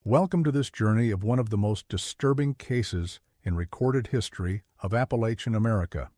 Welcome to this journey of one of the most disturbing cases in recorded history of Appalachian America.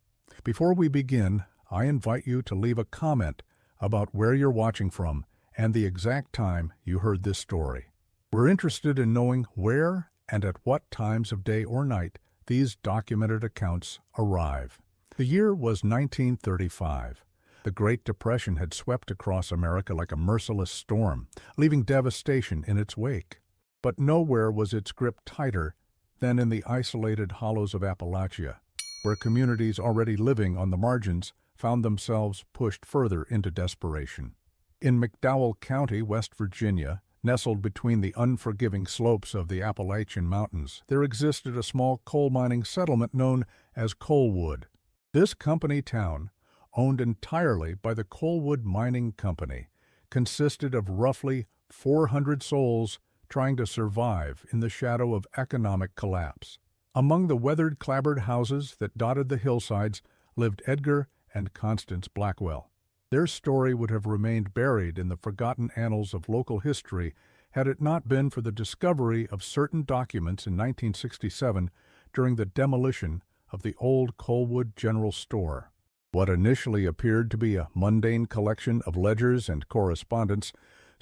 Before we begin, I invite you to leave a comment about where you're watching from and the exact time you heard this story. We're interested in knowing where and at what times of day or night these documented accounts arrive. The year was 1935. The Great Depression had swept across America like a merciless storm, leaving devastation in its wake. But nowhere was its grip tighter than in the isolated hollows of Appalachia, where communities already living on the margins found themselves pushed further into desperation. In McDowell County, West Virginia, nestled between the unforgiving slopes of the Appalachian Mountains, there existed a small coal mining settlement known as Coalwood. This company town, owned entirely by the Coalwood Mining Company, consisted of roughly 400 souls trying to survive in the shadow of economic collapse. Among the weathered clapboard houses that dotted the hillsides lived Edgar and Constance Blackwell. Their story would have remained buried in the forgotten annals of local history had it not been for the discovery of certain documents in 1967 during the demolition of the old Coalwood General Store. What initially appeared to be a mundane collection of ledgers and correspondence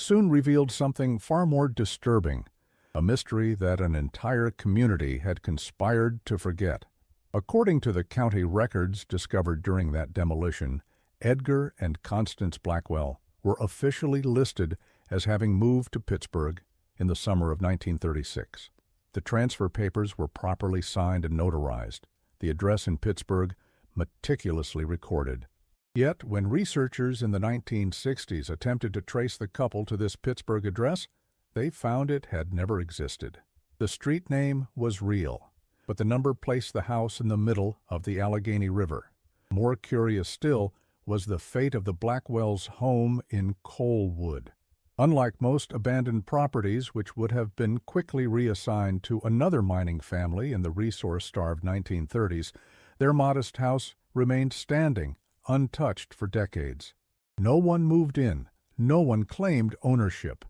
soon revealed something far more disturbing, a mystery that an entire community had conspired to forget. According to the county records discovered during that demolition, Edgar and Constance Blackwell were officially listed as having moved to Pittsburgh in the summer of 1936. The transfer papers were properly signed and notarized, the address in Pittsburgh meticulously recorded. Yet, when researchers in the 1960s attempted to trace the couple to this Pittsburgh address, they found it had never existed. The street name was real, but the number placed the house in the middle of the Allegheny River. More curious still was the fate of the Blackwells' home in Coalwood. Unlike most abandoned properties which would have been quickly reassigned to another mining family in the resource-starved 1930s, their modest house remained standing, untouched for decades. No one moved in, no one claimed ownership.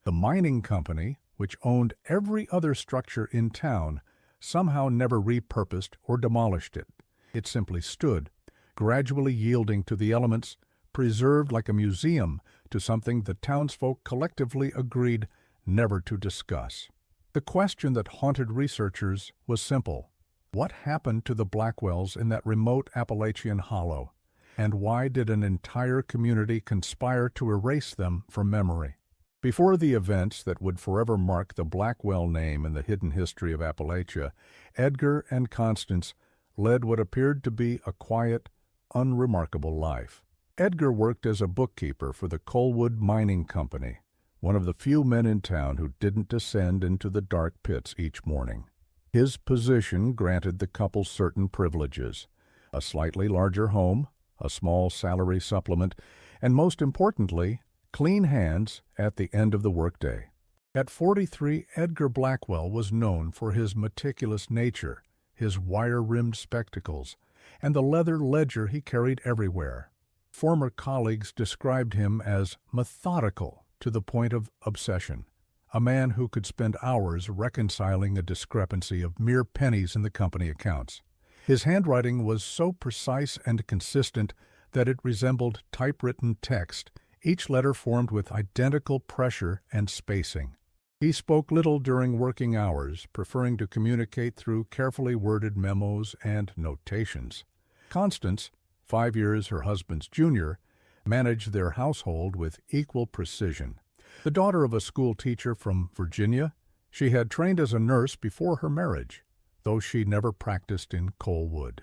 The mining company, which owned every other structure in town, somehow never repurposed or demolished it. It simply stood, gradually yielding to the elements, preserved like a museum to something the townsfolk collectively agreed never to discuss. The question that haunted researchers was simple. What happened to the Blackwells in that remote Appalachian hollow, and why did an entire community conspire to erase them from memory? Before the events that would forever mark the Blackwell name in the hidden history of Appalachia, Edgar and Constance led what appeared to be a quiet, unremarkable life. Edgar worked as a bookkeeper for the Coalwood Mining Company, one of the few men in town who didn't descend into the dark pits each morning. His position granted the couple certain privileges: a slightly larger home, a small salary supplement, and most importantly, clean hands at the end of the workday. At 43, Edgar Blackwell was known for his meticulous nature, his wire-rimmed spectacles, and the leather ledger he carried everywhere. Former colleagues described him as methodical to the point of obsession, a man who could spend hours reconciling a discrepancy of mere pennies in the company accounts. His handwriting was so precise and consistent that it resembled typewritten text, each letter formed with identical pressure and spacing. He spoke little during working hours, preferring to communicate through carefully worded memos and notations. Constance, 5 years her husband's junior, managed their household with equal precision. The daughter of a school teacher from Virginia, she had trained as a nurse before her marriage, though she never practiced in Coalwood.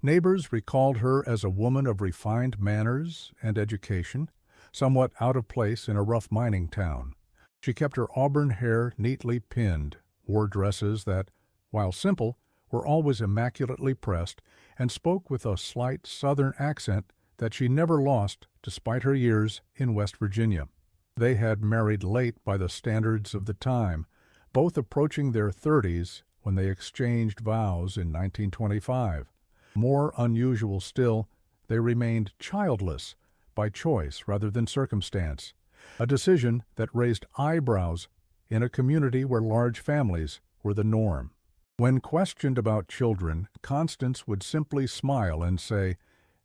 Neighbors recalled her as a woman of refined manners and education, somewhat out of place in a rough mining town. She kept her auburn hair neatly pinned, wore dresses that, while simple, were always immaculately pressed, and spoke with a slight Southern accent that she never lost despite her years in West Virginia. They had married late by the standards of the time, both approaching their 30s when they exchanged vows in 1925. More unusual still, they remained childless by choice rather than circumstance, a decision that raised eyebrows in a community where large families were the norm. When questioned about children, Constance would simply smile and say,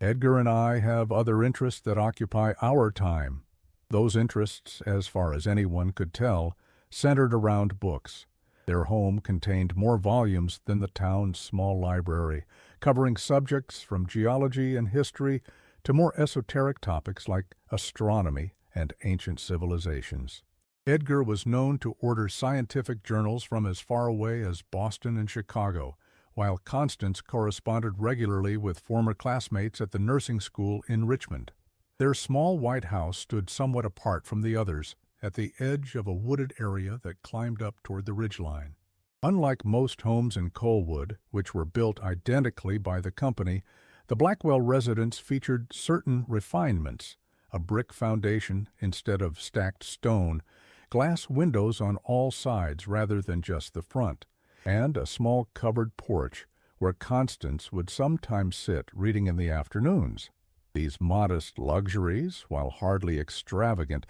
"Edgar and I have other interests that occupy our time." Those interests, as far as anyone could tell, centered around books. Their home contained more volumes than the town's small library, covering subjects from geology and history to more esoteric topics like astronomy and ancient civilizations. Edgar was known to order scientific journals from as far away as Boston and Chicago, while Constance corresponded regularly with former classmates at the nursing school in Richmond. Their small white house stood somewhat apart from the others, at the edge of a wooded area that climbed up toward the ridgeline. Unlike most homes in Colwood, which were built identically by the company, the Blackwell residence featured certain refinements: a brick foundation instead of stacked stone, glass windows on all sides rather than just the front, and a small covered porch where Constance would sometimes sit reading in the afternoons. These modest luxuries, while hardly extravagant,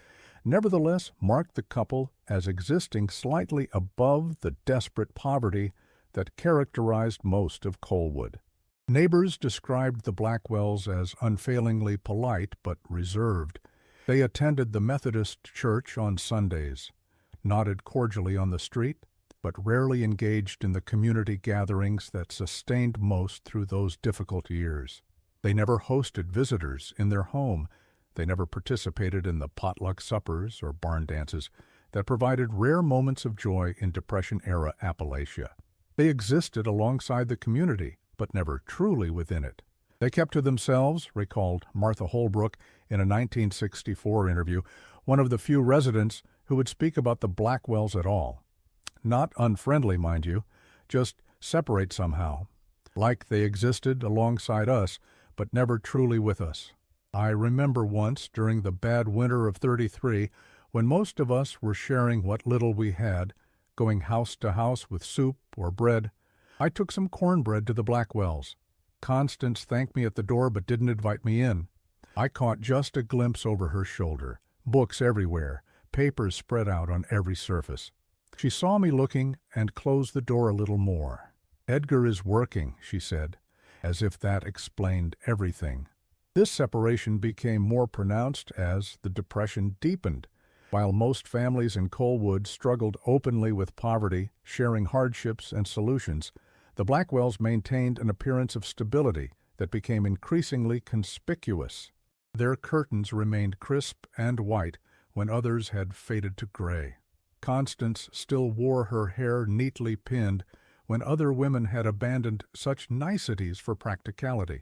nevertheless marked the couple as existing slightly above the desperate poverty that characterized most of Colwood. Neighbors described the Blackwells as unfailingly polite but reserved. They attended the Methodist church on Sundays, nodded cordially on the street, but rarely engaged in the community gatherings that sustained most through those difficult years. They never hosted visitors in their home. They never participated in the potluck suppers or barn dances that provided rare moments of joy in Depression-era Appalachia. They existed alongside the community, but never truly within it. They kept to themselves, recalled Martha Holbrook in a 1964 interview, one of the few residents who would speak about the Blackwells at all. Not unfriendly, mind you, just separate somehow, like they existed alongside us, but never truly with us. I remember once, during the bad winter of '33, when most of us were sharing what little we had, going house to house with soup or bread, I took some cornbread to the Blackwells. Constance thanked me at the door but didn't invite me in. I caught just a glimpse over her shoulder, books everywhere, papers spread out on every surface. She saw me looking and closed the door a little more. "Edgar is working," she said, as if that explained everything. This separation became more pronounced as the Depression deepened. While most families in Colwood struggled openly with poverty, sharing hardships and solutions, the Blackwells maintained an appearance of stability that became increasingly conspicuous. Their curtains remained crisp and white when others had faded to gray. Constance still wore her hair neatly pinned when other women had abandoned such niceties for practicality.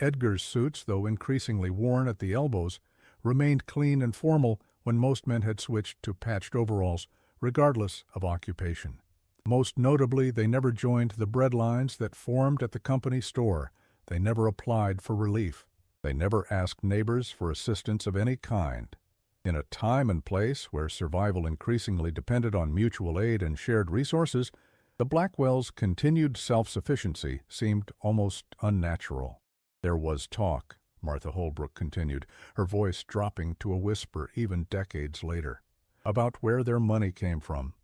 Edgar's suits, though increasingly worn at the elbows, remained clean and formal when most men had switched to patched overalls, regardless of occupation. Most notably, they never joined the bread lines that formed at the company store. They never applied for relief. They never asked neighbors for assistance of any kind. In a time and place where survival increasingly depended on mutual aid and shared resources, the Blackwells' continued self-sufficiency seemed almost unnatural. "There was talk," Martha Holbrook continued, her voice dropping to a whisper even decades later, "about where their money came from.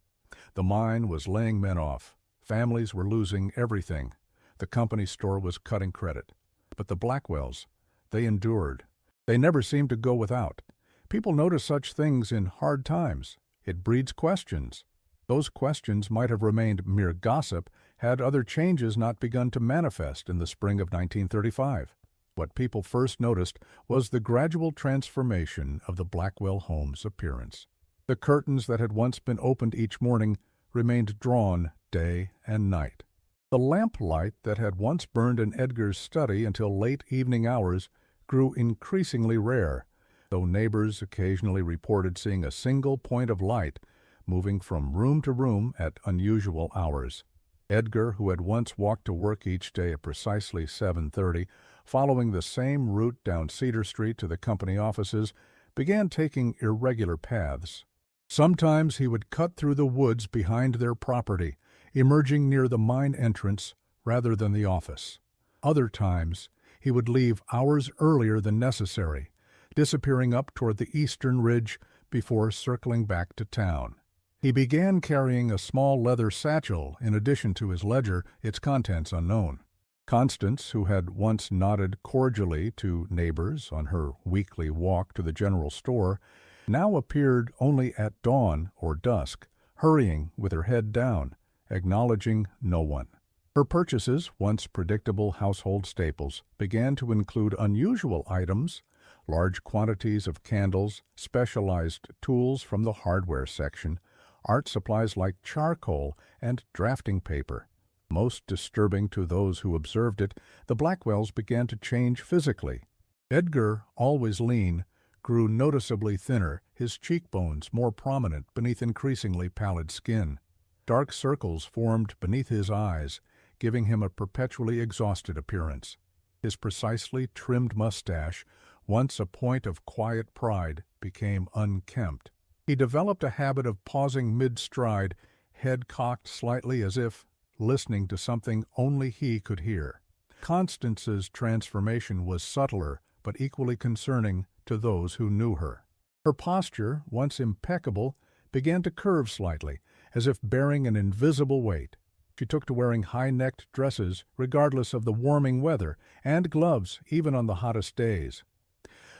The mine was laying men off. Families were losing everything. The company store was cutting credit. But the Blackwells, they endured. They never seemed to go without. People notice such things in hard times. It breeds questions. Those questions might have remained mere gossip had other changes not begun to manifest in the spring of 1935. What people first noticed was the gradual transformation of the Blackwell home's appearance. The curtains that had once been opened each morning remained drawn day and night. The lamplight that had once burned in Edgar's study until late evening hours grew increasingly rare, though neighbors occasionally reported seeing a single point of light moving from room to room at unusual hours. Edgar, who had once walked to work each day at precisely 7:30, following the same route down Cedar Street to the company offices, began taking irregular paths. Sometimes he would cut through the woods behind their property, emerging near the mine entrance rather than the office. Other times he would leave hours earlier than necessary, disappearing up toward the eastern ridge before circling back to town. He began carrying a small leather satchel in addition to his ledger, its contents unknown. Constance, who had once nodded cordially to neighbors on her weekly walk to the general store, now appeared only at dawn or dusk, hurrying with her head down, acknowledging no one. Her purchases, once predictable household staples, began to include unusual items, large quantities of candles, specialized tools from the hardware section, art supplies like charcoal and drafting paper. Most disturbing to those who observed it, the Blackwells began to change physically. Edgar, always lean, grew noticeably thinner, his cheekbones more prominent beneath increasingly pallid skin. Dark circles formed beneath his eyes, giving him a perpetually exhausted appearance. His precisely trimmed mustache, once a point of quiet pride, became unkempt. He developed a habit of pausing mid-stride, head cocked slightly as if listening to something only he could hear. Constance's transformation was subtler but equally concerning to those who knew her. Her posture, once impeccable, began to curve slightly, as if bearing an invisible weight. She took to wearing high-necked dresses regardless of the warming weather, and gloves even on the hottest days.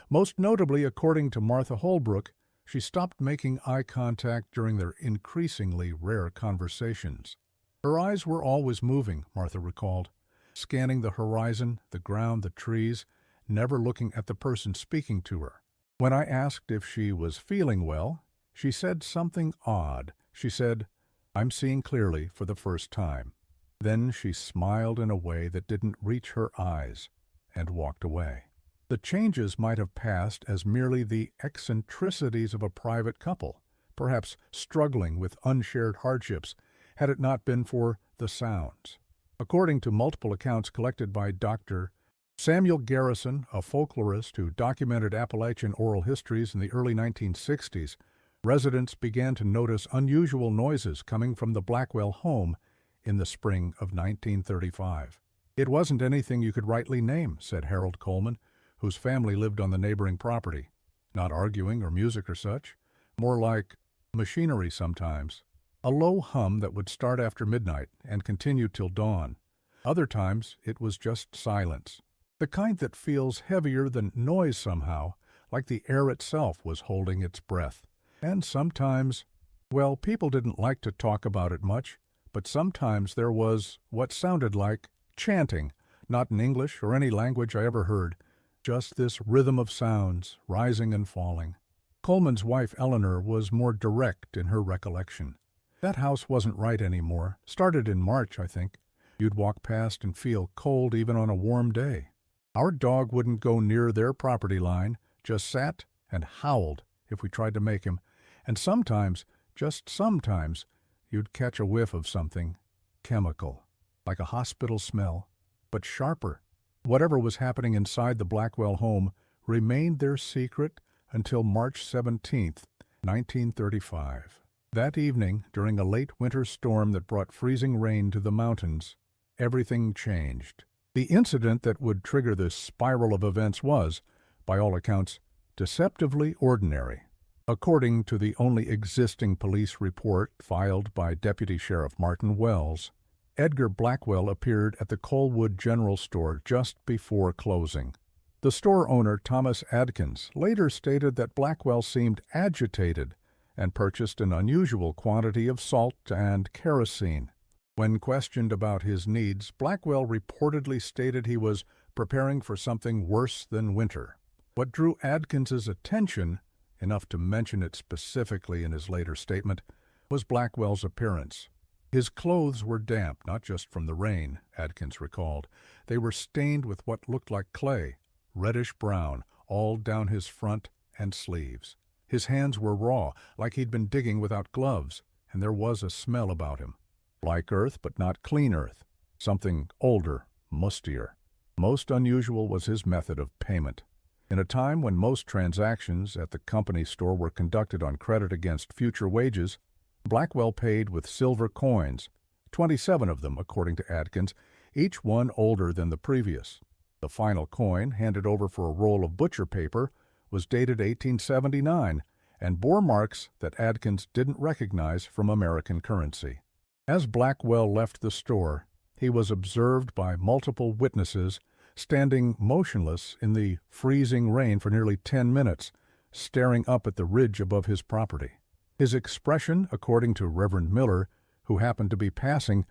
Most notably, according to Martha Holbrook, she stopped making eye contact during their increasingly rare conversations. Her eyes were always moving, Martha recalled, scanning the horizon, the ground, the trees, never looking at the person speaking to her. When I asked if she was feeling well, she said something odd. She said, "I'm seeing clearly for the first time." Then she smiled in a way that didn't reach her eyes and walked away. The changes might have passed as merely the eccentricities of a private couple, perhaps struggling with unshared hardships, had it not been for the sounds. According to multiple accounts collected by Dr. Samuel Garrison, a folklorist who documented Appalachian oral histories in the early 1960s, residents began to notice unusual noises coming from the Blackwell home in the spring of 1935. "It wasn't anything you could rightly name," said Harold Coleman, whose family lived on the neighboring property. "Not arguing or music or such. More like machinery sometimes. A low hum that would start after midnight and continue till dawn. Other times it was just silence. The kind that feels heavier than noise somehow, like the air itself was holding its breath. And sometimes, well, people didn't like to talk about it much, but sometimes there was what sounded like chanting, not in English or any language I ever heard, just this rhythm of sounds, rising and falling." Coleman's wife Eleanor was more direct in her recollection. "That house wasn't right anymore. Started in March, I think. You'd walk past and feel cold even on a warm day. Our dog wouldn't go near their property line, just sat and howled if we tried to make him, and sometimes, just sometimes, you'd catch a whiff of something chemical, like a hospital smell, but sharper." Whatever was happening inside the Blackwell home remained their secret until March 17th, 1935. That evening, during a late winter storm that brought freezing rain to the mountains, everything changed. The incident that would trigger this spiral of events was, by all accounts, deceptively ordinary. According to the only existing police report filed by Deputy Sheriff Martin Wells, Edgar Blackwell appeared at the Colwood General Store just before closing. The store owner, Thomas Adkins, later stated that Blackwell seemed agitated and purchased an unusual quantity of salt and kerosene. When questioned about his needs, Blackwell reportedly stated he was preparing for something worse than winter. What drew Adkins's attention, enough to mention it specifically in his later statement, was Blackwell's appearance. His clothes were damp, not just from the rain, Adkins recalled. They were stained with what looked like clay, reddish-brown, all down his front and sleeves. His hands were raw, like he'd been digging without gloves, and there was a smell about him. Like earth, but not clean earth. Something older, mustier. Most unusual was his method of payment. In a time when most transactions at the company store were conducted on credit against future wages, Blackwell paid with silver coins, 27 of them, according to Adkins, each one older than the previous. The final coin, handed over for a roll of butcher paper, was dated 1879 and bore marks that Adkins didn't recognize from American currency. As Blackwell left the store, he was observed by multiple witnesses standing motionless in the freezing rain for nearly 10 minutes, staring up at the ridge above his property. His expression, according to Reverend Miller, who happened to be passing,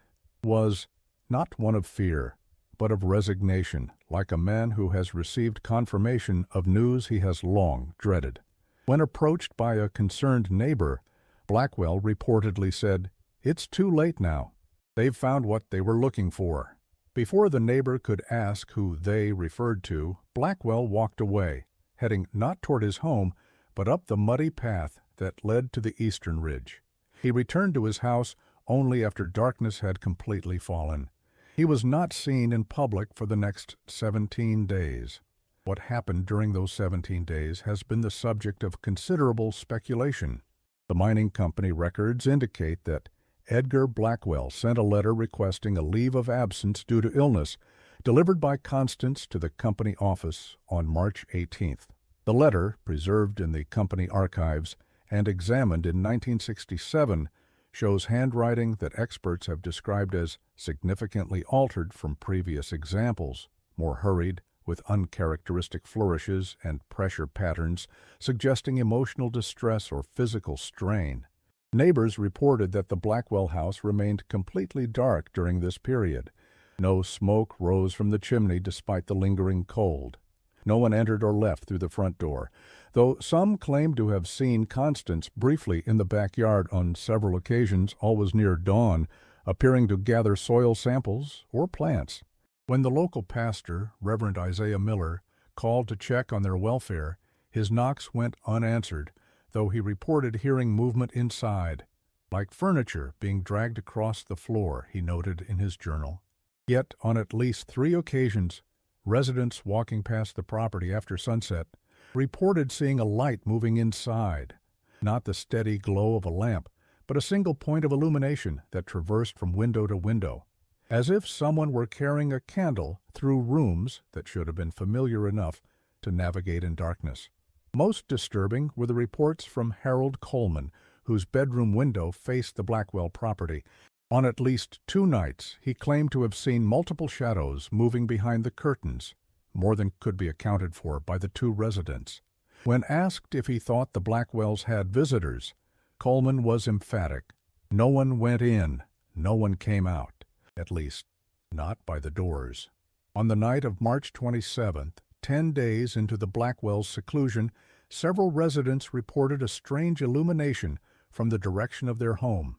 was not one of fear, but of resignation, like a man who has received confirmation of news he has long dreaded. When approached by a concerned neighbor, Blackwell reportedly said, "It's too late now. They've found what they were looking for." Before the neighbor could ask who they referred to, Blackwell walked away, heading not toward his home, but up the muddy path that led to the eastern ridge. He returned to his house only after darkness had completely fallen. He was not seen in public for the next 17 days. What happened during those 17 days has been the subject of considerable speculation. The mining company records indicate that Edgar Blackwell sent a letter requesting a leave of absence due to illness, delivered by Constance to the company office on March 18th. The letter, preserved in the company archives and examined in 1967, shows handwriting that experts have described as significantly altered from previous examples, more hurried, with uncharacteristic flourishes and pressure patterns, suggesting emotional distress or physical strain. Neighbors reported that the Blackwell house remained completely dark during this period. No smoke rose from the chimney despite the lingering cold. No one entered or left through the front door, though some claimed to have seen Constance briefly in the backyard on several occasions, always near dawn, appearing to gather soil samples or plants. When the local pastor, Reverend Isaiah Miller, called to check on their welfare, his knocks went unanswered, though he reported hearing movement inside, like furniture being dragged across the floor, he noted in his journal. Yet on at least 3 occasions, residents walking past the property after sunset reported seeing a light moving inside, not the steady glow of a lamp, but a single point of illumination that traversed from window to window, as if someone were carrying a candle through rooms that should have been familiar enough to navigate in darkness. Most disturbing were the reports from Harold Coleman, whose bedroom window faced the Blackwell property. On at least 2 nights, he claimed to have seen multiple shadows moving behind the curtains, more than could be accounted for by the 2 residents. When asked if he thought the Blackwells had visitors, Coleman was emphatic. No one went in, no one came out, at least not by the doors. On the night of March 27th, 10 days into the Blackwell's seclusion, several residents reported a strange illumination from the direction of their home,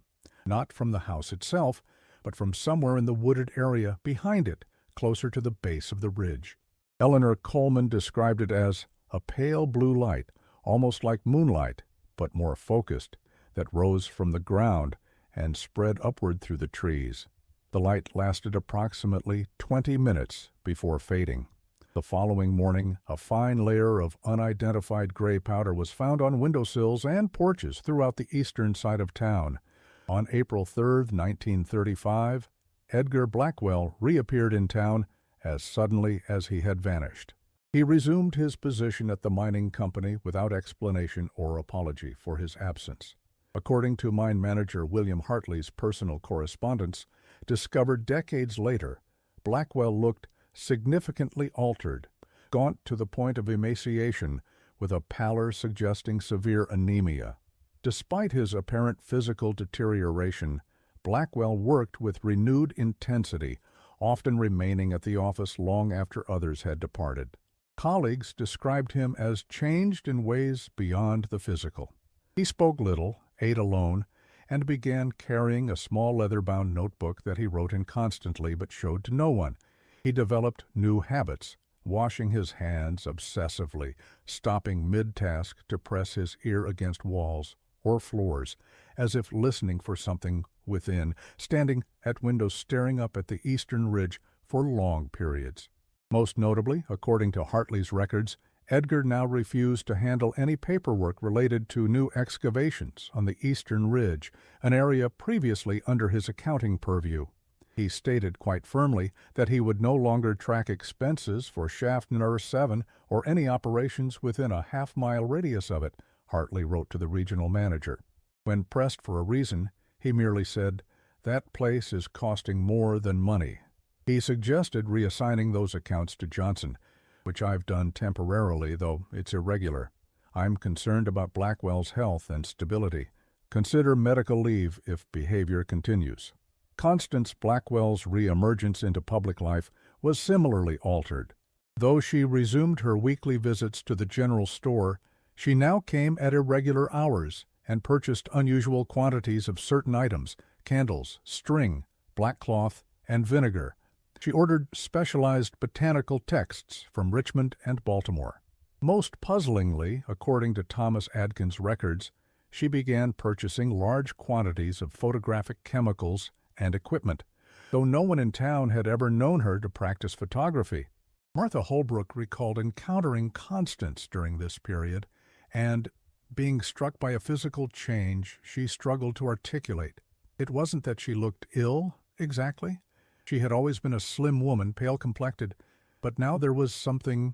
not from the house itself, but from somewhere in the wooded area behind it, closer to the base of the ridge. Eleanor Coleman described it as a pale blue light, almost like moonlight, but more focused, that rose from the ground and spread upward through the trees. The light lasted approximately 20 minutes before fading. The following morning, a fine layer of unidentified gray powder was found on windowsills and porches throughout the eastern side of town. On April 3, 1935, Edgar Blackwell reappeared in town as suddenly as he had vanished. He resumed his position at the mining company without explanation or apology for his absence. According to mine manager William Hartley's personal correspondence, discovered decades later, Blackwell looked significantly altered, gaunt to the point of emaciation, with a pallor suggesting severe anemia. Despite his apparent physical deterioration, Blackwell worked with renewed intensity, often remaining at the office long after others had departed. Colleagues described him as changed in ways beyond the physical. He spoke little, ate alone, and began carrying a small leather-bound notebook that he wrote in constantly but showed to no one. He developed new habits, washing his hands obsessively, stopping mid-task to press his ear against walls or floors, as if listening for something within, standing at windows staring up at the eastern ridge for long periods. Most notably, according to Hartley's records, Edgar now refused to handle any paperwork related to new excavations on the eastern ridge, an area previously under his accounting purview. He stated quite firmly that he would no longer track expenses for Shaft No. 7 or any operations within a half-mile radius of it, Hartley wrote to the regional manager. When pressed for a reason, he merely said, "That place is costing more than money." He suggested reassigning those accounts to Johnson, which I've done temporarily, though it's irregular. I'm concerned about Blackwell's health and stability. Consider medical leave if behavior continues. Constance Blackwell's reemergence into public life was similarly altered. Though she resumed her weekly visits to the general store, she now came at irregular hours and purchased unusual quantities of certain items: candles, string, black cloth, and vinegar. She ordered specialized botanical texts from Richmond and Baltimore. Most puzzlingly, according to Thomas Adkins' records, she began purchasing large quantities of photographic chemicals and equipment, though no one in town had ever known her to practice photography. Martha Holbrook recalled encountering Constance during this period and being struck by a physical change she struggled to articulate. It wasn't that she looked ill, exactly. She had always been a slim woman, pale-complected, but now there was something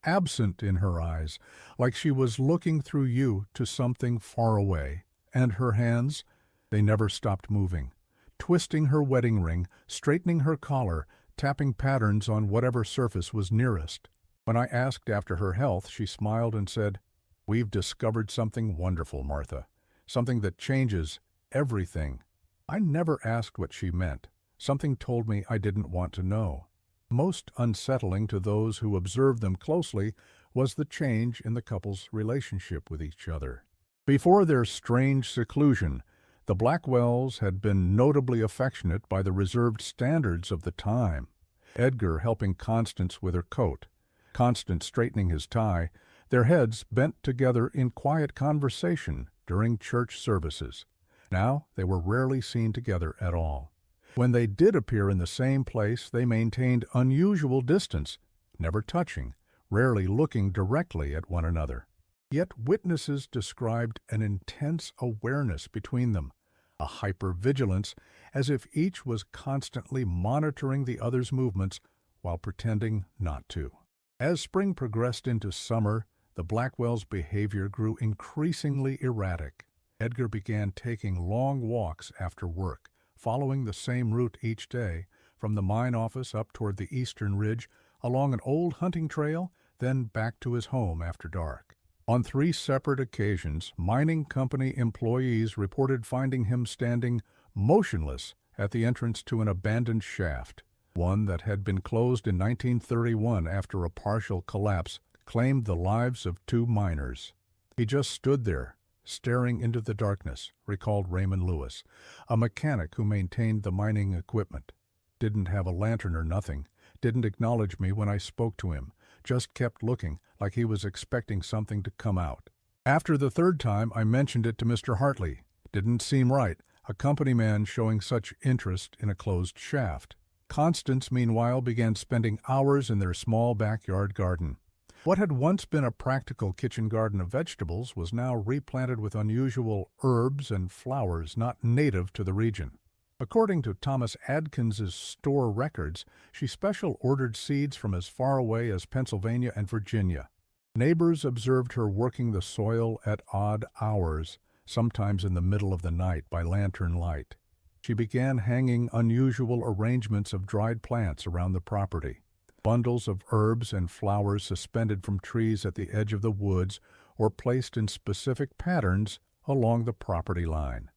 absent in her eyes, like she was looking through you to something far away. And her hands, they never stopped moving, twisting her wedding ring, straightening her collar, tapping patterns on whatever surface was nearest. When I asked after her health, she smiled and said, "We've discovered something wonderful, Martha, something that changes everything." I never asked what she meant. Something told me I didn't want to know. Most unsettling to those who observed them closely was the change in the couple's relationship with each other. Before their strange seclusion, the Blackwells had been notably affectionate by the reserved standards of the time. Edgar helping Constance with her coat, Constance straightening his tie, their heads bent together in quiet conversation during church services. Now they were rarely seen together at all. When they did appear in the same place, they maintained unusual distance, never touching, rarely looking directly at one another. Yet witnesses described an intense awareness between them, a hypervigilance, as if each was constantly monitoring the other's movements while pretending not to. As spring progressed into summer, the Blackwells' behavior grew increasingly erratic. Edgar began taking long walks after work, following the same route each day, from the mine office up toward the eastern ridge, along an old hunting trail, then back to his home after dark. On 3 separate occasions, mining company employees reported finding him standing motionless at the entrance to an abandoned shaft. One that had been closed in 1931 after a partial collapse claimed the lives of 2 miners. He just stood there, staring into the darkness, recalled Raymond Lewis, a mechanic who maintained the mining equipment. Didn't have a lantern or nothing, didn't acknowledge me when I spoke to him, just kept looking like he was expecting something to come out. After the 3rd time, I mentioned it to Mr. Hartley. Didn't seem right, a company man showing such interest in a closed shaft. Constance, meanwhile, began spending hours in their small backyard garden. What had once been a practical kitchen garden of vegetables was now replanted with unusual herbs and flowers not native to the region. According to Thomas Adkins' store records, she special ordered seeds from as far away as Pennsylvania and Virginia. Neighbors observed her working the soil at odd hours, sometimes in the middle of the night by lantern light. She began hanging unusual arrangements of dried plants around the property. Bundles of herbs and flowers suspended from trees at the edge of the woods or placed in specific patterns along the property line.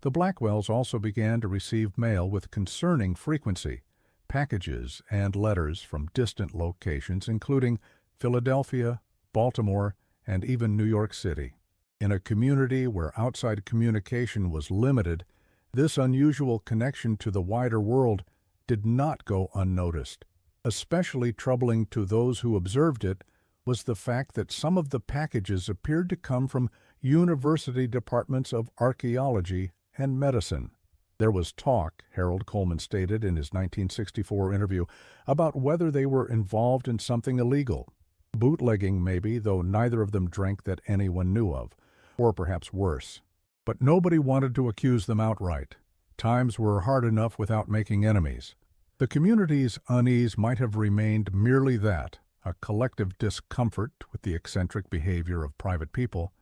The Blackwells also began to receive mail with concerning frequency, packages and letters from distant locations, including Philadelphia, Baltimore, and even New York City. In a community where outside communication was limited, this unusual connection to the wider world did not go unnoticed. Especially troubling to those who observed it was the fact that some of the packages appeared to come from university departments of archaeology and medicine. There was talk, Harold Coleman stated in his 1964 interview, about whether they were involved in something illegal. Bootlegging maybe, though neither of them drank that anyone knew of, or perhaps worse. But nobody wanted to accuse them outright. Times were hard enough without making enemies. The community's unease might have remained merely that, a collective discomfort with the eccentric behavior of private people,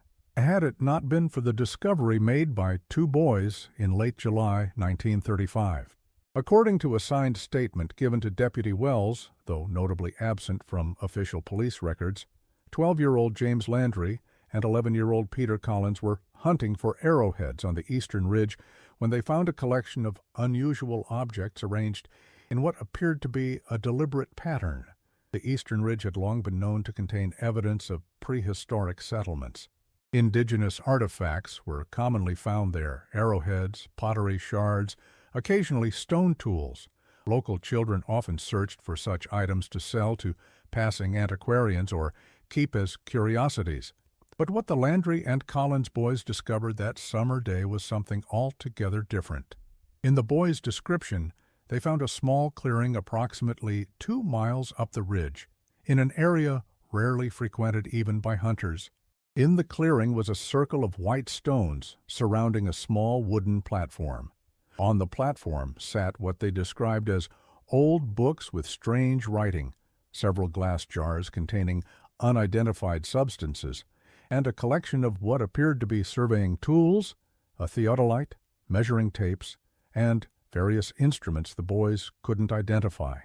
had it not been for the discovery made by two boys in late July 1935. According to a signed statement given to Deputy Wells, though notably absent from official police records, 12-year-old James Landry and 11-year-old Peter Collins were hunting for arrowheads on the eastern ridge when they found a collection of unusual objects arranged in what appeared to be a deliberate pattern. The eastern ridge had long been known to contain evidence of prehistoric settlements. Indigenous artifacts were commonly found there: arrowheads, pottery shards, occasionally stone tools. Local children often searched for such items to sell to passing antiquarians or keep as curiosities. But what the Landry and Collins boys discovered that summer day was something altogether different. In the boys' description, they found a small clearing approximately 2 miles up the ridge, in an area rarely frequented even by hunters. In the clearing was a circle of white stones surrounding a small wooden platform. On the platform sat what they described as old books with strange writing, several glass jars containing unidentified substances, and a collection of what appeared to be surveying tools, a theodolite, measuring tapes, and various instruments the boys couldn't identify.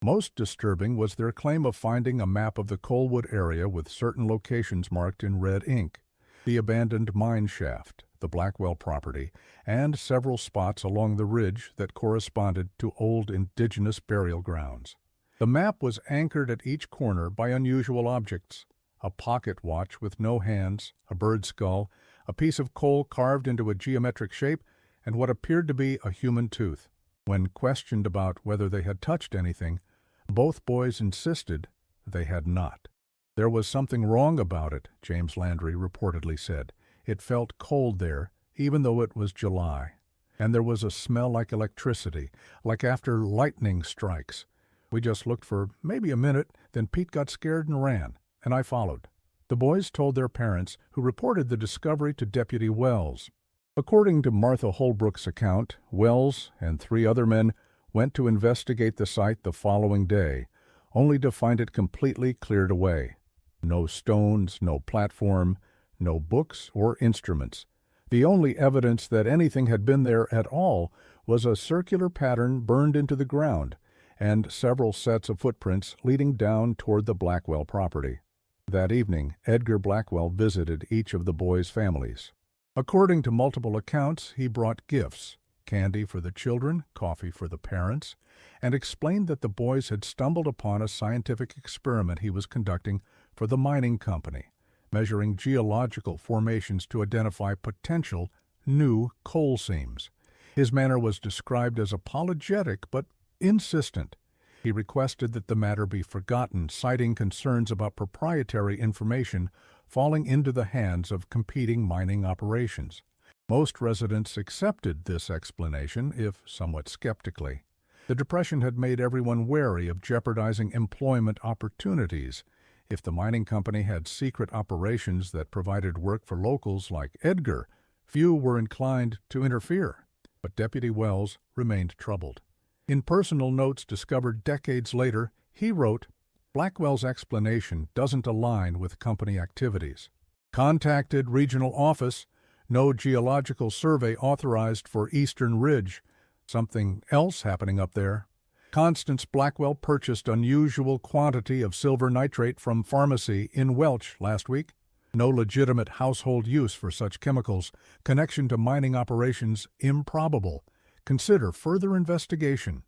Most disturbing was their claim of finding a map of the Coalwood area with certain locations marked in red ink: the abandoned mine shaft, the Blackwell property, and several spots along the ridge that corresponded to old indigenous burial grounds. The map was anchored at each corner by unusual objects: a pocket watch with no hands, a bird skull, a piece of coal carved into a geometric shape, and what appeared to be a human tooth. When questioned about whether they had touched anything, both boys insisted they had not. There was something wrong about it, James Landry reportedly said. It felt cold there, even though it was July. And there was a smell like electricity, like after lightning strikes. We just looked for maybe a minute, then Pete got scared and ran, and I followed. The boys told their parents, who reported the discovery to Deputy Wells. According to Martha Holbrook's account, Wells and 3 other men went to investigate the site the following day, only to find it completely cleared away. No stones, no platform, no books or instruments. The only evidence that anything had been there at all was a circular pattern burned into the ground, and several sets of footprints leading down toward the Blackwell property. That evening, Edgar Blackwell visited each of the boys' families. According to multiple accounts, he brought gifts: candy for the children, coffee for the parents, and explained that the boys had stumbled upon a scientific experiment he was conducting for the mining company, measuring geological formations to identify potential new coal seams. His manner was described as apologetic but insistent. He requested that the matter be forgotten, citing concerns about proprietary information falling into the hands of competing mining operations. Most residents accepted this explanation, if somewhat skeptically. The Depression had made everyone wary of jeopardizing employment opportunities. If the mining company had secret operations that provided work for locals like Edgar, few were inclined to interfere. But Deputy Wells remained troubled. In personal notes discovered decades later, he wrote, "Blackwell's explanation doesn't align with company activities. Contacted regional office, no geological survey authorized for Eastern Ridge. Something else happening up there. Constance Blackwell purchased unusual quantity of silver nitrate from pharmacy in Welch last week. No legitimate household use for such chemicals. Connection to mining operations improbable. Consider further investigation."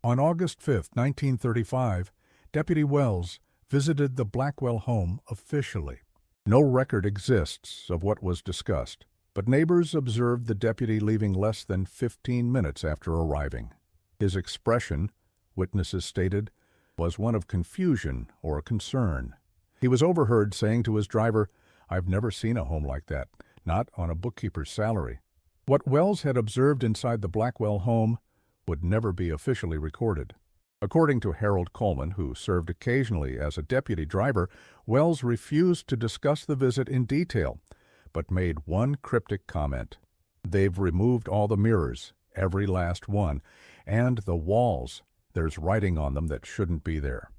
On August 5, 1935, Deputy Wells visited the Blackwell home officially. No record exists of what was discussed, but neighbors observed the deputy leaving less than 15 minutes after arriving. His expression, witnesses stated, was one of confusion or concern. He was overheard saying to his driver, "I've never seen a home like that, not on a bookkeeper's salary." What Wells had observed inside the Blackwell home would never be officially recorded. According to Harold Coleman, who served occasionally as a deputy driver, Wells refused to discuss the visit in detail, but made one cryptic comment: "They've removed all the mirrors, every last one, and the walls. There's writing on them that shouldn't be there."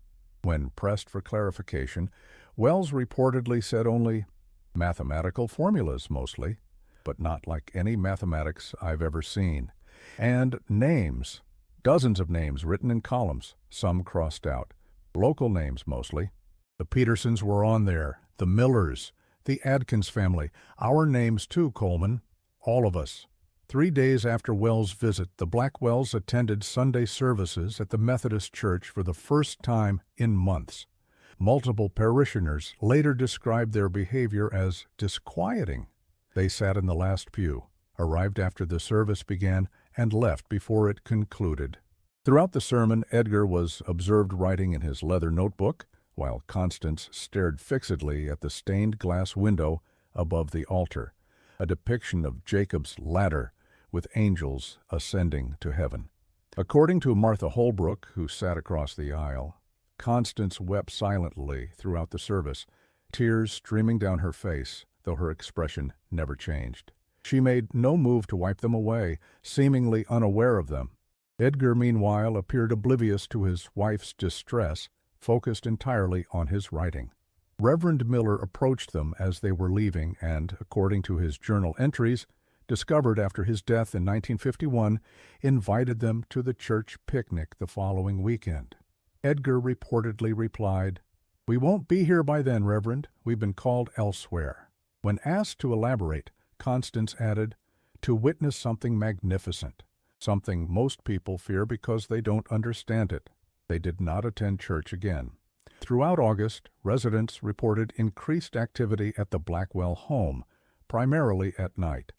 When pressed for clarification, Wells reportedly said only, Mathematical formulas mostly, but not like any mathematics I've ever seen. And names, dozens of names written in columns, some crossed out. Local names mostly. The Petersons were on there, the Millers, the Adkins family, our names too, Coleman, all of us. 3 days after Wells' visit, the Blackwells attended Sunday services at the Methodist Church for the first time in months. Multiple parishioners later described their behavior as disquieting. They sat in the last pew, arrived after the service began, and left before it concluded. Throughout the sermon, Edgar was observed writing in his leather notebook, while Constance stared fixedly at the stained glass window above the altar, a depiction of Jacob's ladder with angels ascending to heaven. According to Martha Holbrook, who sat across the aisle, Constance wept silently throughout the service, tears streaming down her face, though her expression never changed. She made no move to wipe them away, seemingly unaware of them. Edgar, meanwhile, appeared oblivious to his wife's distress, focused entirely on his writing. Reverend Miller approached them as they were leaving and, according to his journal entries, discovered after his death in 1951, invited them to the church picnic the following weekend. Edgar reportedly replied, "We won't be here by then, Reverend. We've been called elsewhere." When asked to elaborate, Constance added, "To witness something magnificent, something most people fear because they don't understand it." They did not attend church again. Throughout August, residents reported increased activity at the Blackwell home, primarily at night.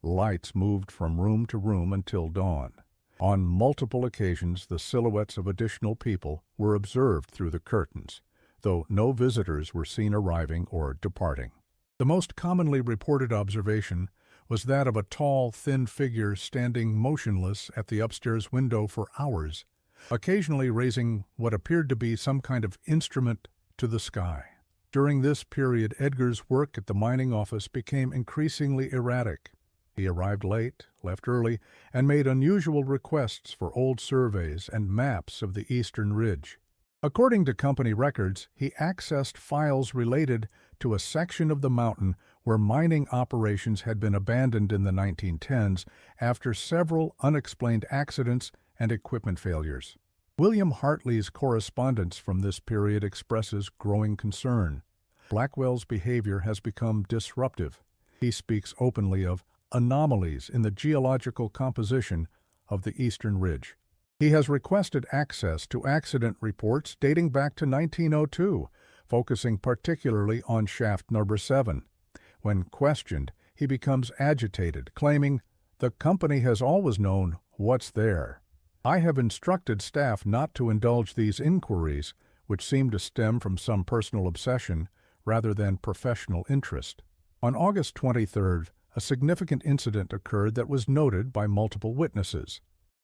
Lights moved from room to room until dawn. On multiple occasions, the silhouettes of additional people were observed through the curtains, though no visitors were seen arriving or departing. The most commonly reported observation was that of a tall, thin figure standing motionless at the upstairs window for hours, occasionally raising what appeared to be some kind of instrument to the sky. During this period, Edgar's work at the mining office became increasingly erratic. He arrived late, left early, and made unusual requests for old surveys and maps of the eastern ridge. According to company records, he accessed files related to a section of the mountain where mining operations had been abandoned in the 1910s after several unexplained accidents and equipment failures. William Hartley's correspondence from this period expresses growing concern. Blackwell's behavior has become disruptive. He speaks openly of anomalies in the geological composition of the eastern ridge. He has requested access to accident reports dating back to 1902, focusing particularly on shaft number 7. When questioned, he becomes agitated, claiming, "The company has always known what's there. I have instructed staff not to indulge these inquiries, which seem to stem from some personal obsession rather than professional interest." On August 23rd, a significant incident occurred that was noted by multiple witnesses.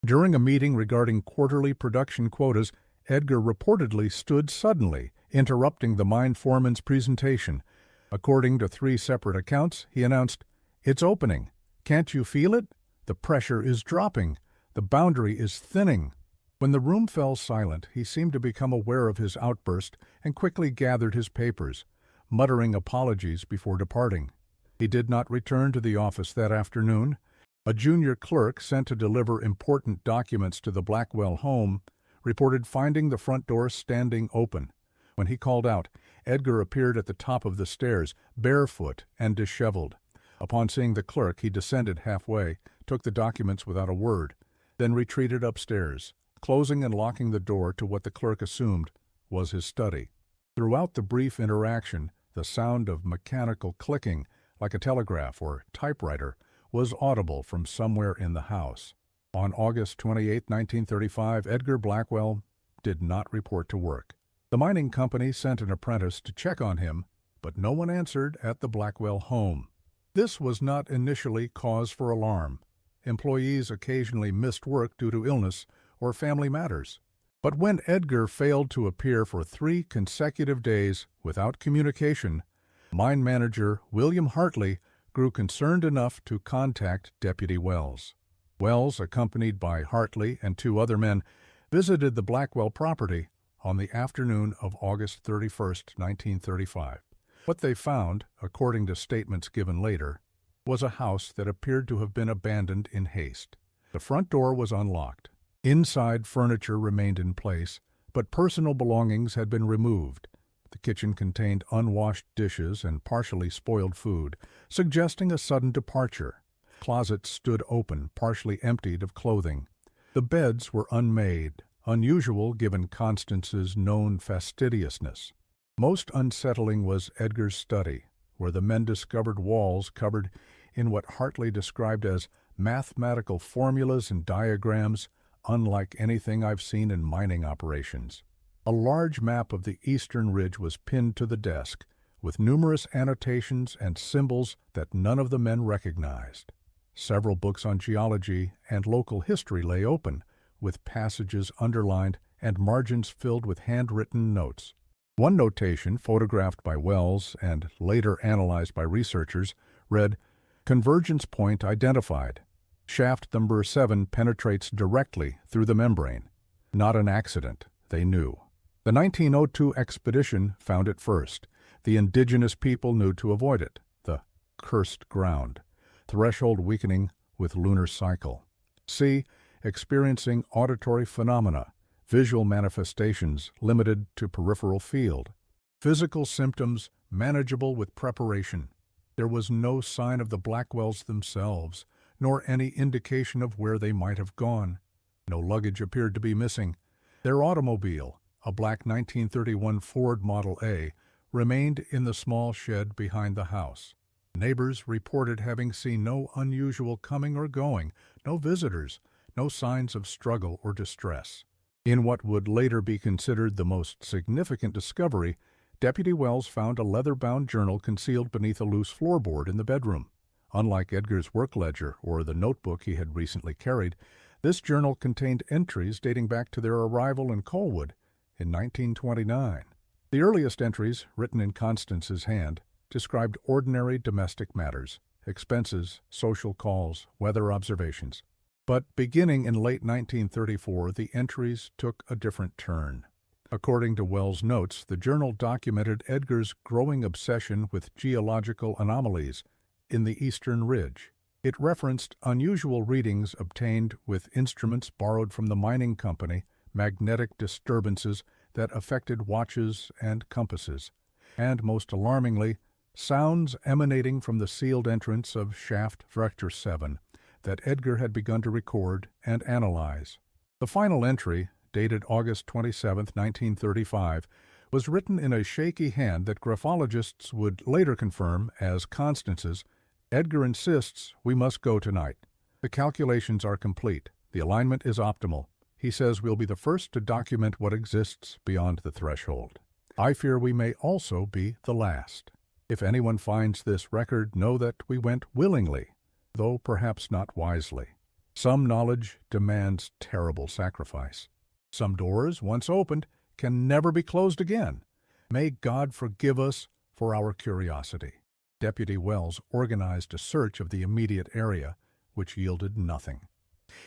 During a meeting regarding quarterly production quotas, Edgar reportedly stood suddenly, interrupting the mine foreman's presentation. According to 3 separate accounts, he announced, "It's opening. Can't you feel it? The pressure is dropping. The boundary is thinning." When the room fell silent, he seemed to become aware of his outburst and quickly gathered his papers, muttering apologies before departing. He did not return to the office that afternoon. A junior clerk sent to deliver important documents to the Blackwell home reported finding the front door standing open. When he called out, Edgar appeared at the top of the stairs, barefoot and disheveled. Upon seeing the clerk, he descended halfway, took the documents without a word, then retreated upstairs, closing and locking the door to what the clerk assumed was his study. Throughout the brief interaction, the sound of mechanical clicking, like a telegraph or typewriter, was audible from somewhere in the house. On August 28, 1935, Edgar Blackwell did not report to work. The mining company sent an apprentice to check on him, but no one answered at the Blackwell home. This was not initially cause for alarm. Employees occasionally missed work due to illness or family matters. But when Edgar failed to appear for 3 consecutive days without communication, mine manager William Hartley grew concerned enough to contact Deputy Wells. Wells, accompanied by Hartley and 2 other men, visited the Blackwell property on the afternoon of August 31, 1935. What they found, according to statements given later, was a house that appeared to have been abandoned in haste. The front door was unlocked. Inside furniture remained in place, but personal belongings had been removed. The kitchen contained unwashed dishes and partially spoiled food, suggesting a sudden departure. Closets stood open, partially emptied of clothing. The beds were unmade, unusual given Constance's known fastidiousness. Most unsettling was Edgar's study, where the men discovered walls covered in what Hartley described as mathematical formulas and diagrams unlike anything I've seen in mining operations. A large map of the eastern ridge was pinned to the desk, with numerous annotations and symbols that none of the men recognized. Several books on geology and local history lay open, with passages underlined and margins filled with handwritten notes. One notation, photographed by Wells and later analyzed by researchers, read, "Convergence point identified. Shaft number 7 penetrates directly through the membrane. Not an accident, they knew." The 1902 expedition found it first. The indigenous people knew to avoid it, the cursed ground. Threshold weakening with lunar cycle. C. Experiencing auditory phenomena, visual manifestations limited to peripheral field. Physical symptoms manageable with preparation. There was no sign of the Blackwells themselves, nor any indication of where they might have gone. No luggage appeared to be missing. Their automobile, a black 1931 Ford Model A, remained in the small shed behind the house. Neighbors reported having seen no unusual coming or going, no visitors, no signs of struggle or distress. In what would later be considered the most significant discovery, Deputy Wells found a leather-bound journal concealed beneath a loose floorboard in the bedroom. Unlike Edgar's work ledger or the notebook he had recently carried, this journal contained entries dating back to their arrival in Colwood in 1929. The earliest entries, written in Constance's hand, described ordinary domestic matters, expenses, social calls, weather observations. But beginning in late 1934, the entries took a different turn. According to Wells' notes, the journal documented Edgar's growing obsession with geological anomalies in the eastern ridge. It referenced unusual readings obtained with instruments borrowed from the mining company, magnetic disturbances that affected watches and compasses, and, most alarmingly, sounds emanating from the sealed entrance of shaft Vector 7 that Edgar had begun to record and analyze. The final entry, dated August 27, 1935, was written in a shaky hand that graphologists would later confirm as Constance's. "Edgar insists we must go tonight. The calculations are complete. The alignment is optimal. He says we'll be the first to document what exists beyond the threshold. I fear we may also be the last. If anyone finds this record, know that we went willingly, though perhaps not wisely. Some knowledge demands terrible sacrifice. Some doors, once opened, can never be closed again. May God forgive us for our curiosity." Deputy Wells organized a search of the immediate area, which yielded nothing.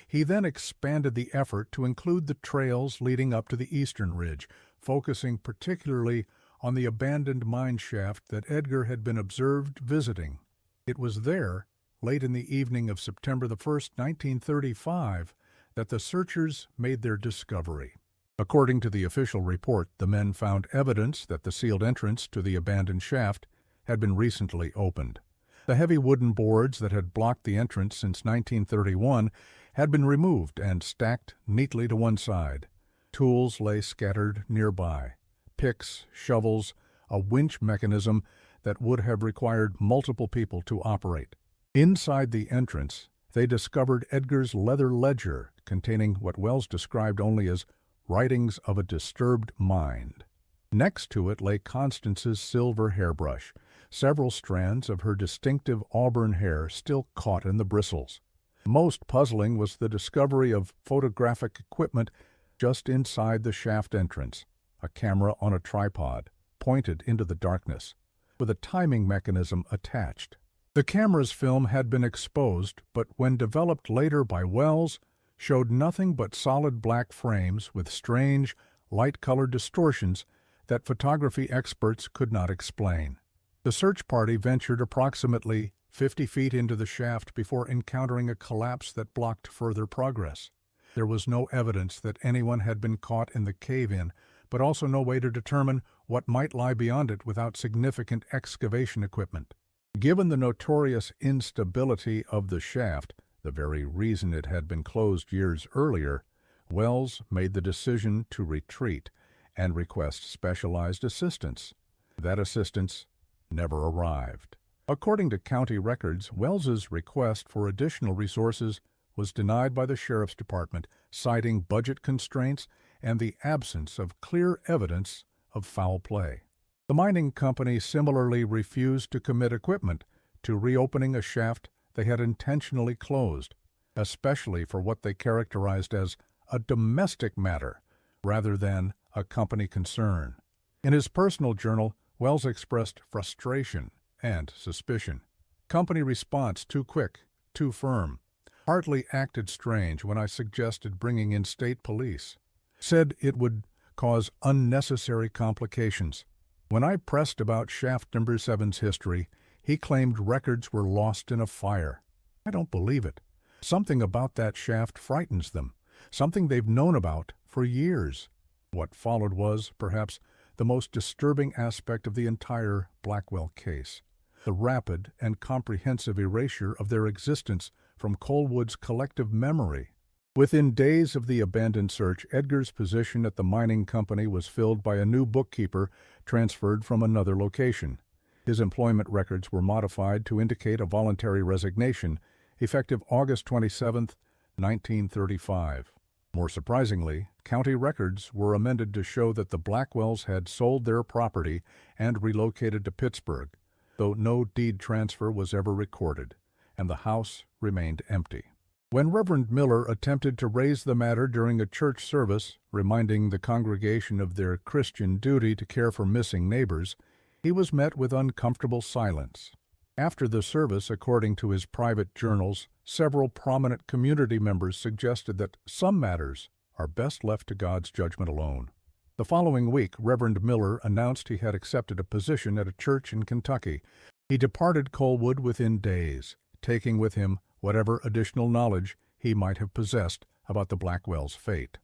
He then expanded the effort to include the trails leading up to the eastern ridge, focusing particularly on the abandoned mine shaft that Edgar had been observed visiting. It was there, late in the evening of September 1, 1935, that the searchers made their discovery. According to the official report, the men found evidence that the sealed entrance to the abandoned shaft had been recently opened. The heavy wooden boards that had blocked the entrance since 1931 had been removed and stacked neatly to one side. Tools lay scattered nearby: picks, shovels, a winch mechanism that would have required multiple people to operate. Inside the entrance, they discovered Edgar's leather ledger containing what Wells described only as writings of a disturbed mind. Next to it lay Constance's silver hairbrush, several strands of her distinctive auburn hair still caught in the bristles. Most puzzling was the discovery of photographic equipment just inside the shaft entrance, a camera on a tripod, pointed into the darkness, with a timing mechanism attached. The camera's film had been exposed, but when developed later by Wells, showed nothing but solid black frames with strange, light-colored distortions that photography experts could not explain. The search party ventured approximately 50 feet into the shaft before encountering a collapse that blocked further progress. There was no evidence that anyone had been caught in the cave-in, but also no way to determine what might lie beyond it without significant excavation equipment. Given the notorious instability of the shaft, the very reason it had been closed years earlier, Wells made the decision to retreat and request specialized assistance. That assistance never arrived. According to county records, Wells's request for additional resources was denied by the sheriff's department, citing budget constraints and the absence of clear evidence of foul play. The mining company similarly refused to commit equipment to reopening a shaft they had intentionally closed, especially for what they characterized as a domestic matter rather than a company concern. In his personal journal, Wells expressed frustration and suspicion. Company response too quick, too firm. Hardly acted strange when I suggested bringing in state police. Said it would cause unnecessary complications. When I pressed about shaft number 7's history, he claimed records were lost in a fire. I don't believe it. Something about that shaft frightens them, something they've known about for years. What followed was, perhaps, the most disturbing aspect of the entire Blackwell case: the rapid and comprehensive erasure of their existence from Colwood's collective memory. Within days of the abandoned search, Edgar's position at the mining company was filled by a new bookkeeper transferred from another location. His employment records were modified to indicate a voluntary resignation, effective August 27, 1935. More surprisingly, county records were amended to show that the Blackwells had sold their property and relocated to Pittsburgh, though no deed transfer was ever recorded, and the house remained empty. When Reverend Miller attempted to raise the matter during a church service, reminding the congregation of their Christian duty to care for missing neighbors, he was met with uncomfortable silence. After the service, according to his private journals, several prominent community members suggested that some matters are best left to God's judgment alone. The following week, Reverend Miller announced he had accepted a position at a church in Kentucky. He departed Colwood within days, taking with him whatever additional knowledge he might have possessed about the Blackwells' fate.